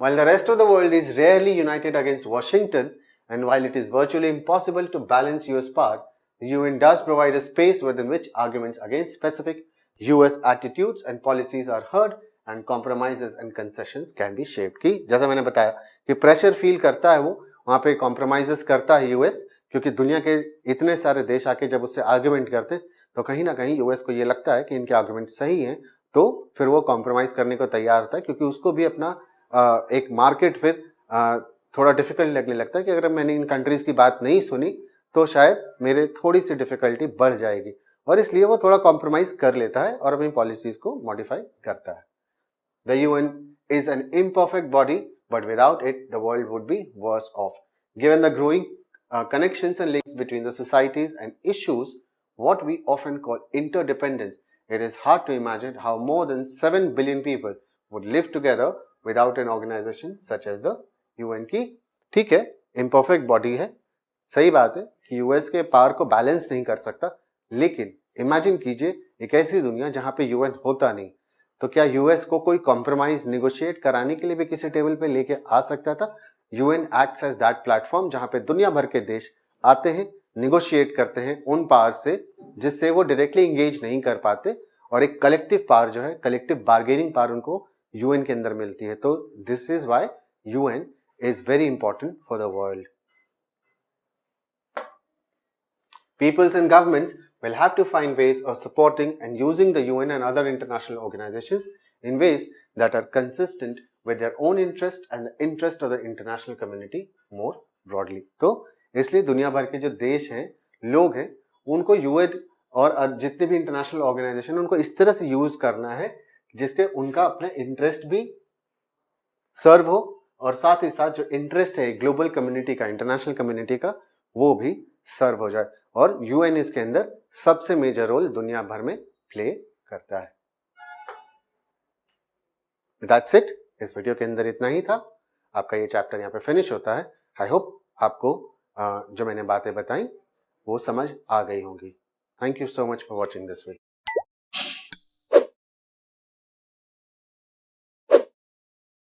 Speaker 1: While the rest of the world is rarely united against Washington, and while it is virtually impossible to balance US power, the UN does provide a space within which arguments against specific US attitudes and policies are heard and compromises and concessions can be shaped। की जैसा मैंने बताया कि pressure feel करता है वो, वहां पे कॉम्प्रोमाइजेस करता है यूएस, क्योंकि दुनिया के इतने सारे देश आके जब उससे आर्ग्यूमेंट करते हैं तो कहीं ना कहीं यूएस को ये लगता है कि इनके आर्गुमेंट सही हैं, तो फिर वो कॉम्प्रोमाइज करने को तैयार होता है, क्योंकि उसको भी अपना एक मार्केट फिर थोड़ा डिफिकल्ट लगने लगता है कि अगर मैंने इन कंट्रीज की बात नहीं सुनी तो शायद मेरे थोड़ी सी डिफिकल्टी बढ़ जाएगी, और इसलिए वो थोड़ा कॉम्प्रोमाइज कर लेता है और अपनी पॉलिसीज को मॉडिफाई करता है। The UN is an imperfect body, but without it the world would be verse of. Given the growing connections and links between the societies and issues, what we often call interdependence, it is hard to imagine how more than 7 billion people would live together without an organization such as the UN की। ठीक है, imperfect body है, सही बात है कि US के power को बैलेंस नहीं कर सकता, लेकिन इमेजिन कीजिए एक ऐसी दुनिया जहां पे यूएन होता नहीं, तो क्या यूएस को कोई कॉम्प्रोमाइज निगोशिएट कराने के लिए भी किसी टेबल पे लेके आ सकता था? UN acts as that platform जहां पे दुनिया भर के देश आते हैं, निगोशिएट करते हैं उन पावर से जिससे वो डायरेक्टली इंगेज नहीं कर पाते, और एक कलेक्टिव पावर जो है, कलेक्टिव बार्गेनिंग पावर उनको यूएन के अंदर मिलती है। तो this is why UN is very important for the world. Peoples and governments will have to find ways of supporting and using the UN and other international organizations in ways that are consistent with their own interest and the interest of the international community more broadly। तो इसलिए दुनिया भर के जो देश हैं, लोग हैं, उनको यूएन और जितने भी इंटरनेशनल ऑर्गेनाइजेशन उनको इस तरह से यूज करना है जिससे उनका अपना इंटरेस्ट भी सर्व हो, और साथ ही साथ जो इंटरेस्ट है ग्लोबल कम्युनिटी का, इंटरनेशनल कम्युनिटी का, वो भी सर्व हो जाए। और यूएन इसके अंदर सबसे मेजर रोल दुनिया भर में प्ले करता है। That's it। इस वीडियो के अंदर इतना ही था। आपका ये चैप्टर यहाँ पे फिनिश होता है। आई होप आपको जो मैंने बातें बताई वो समझ आ गई होंगी। Thank you so much for watching this video.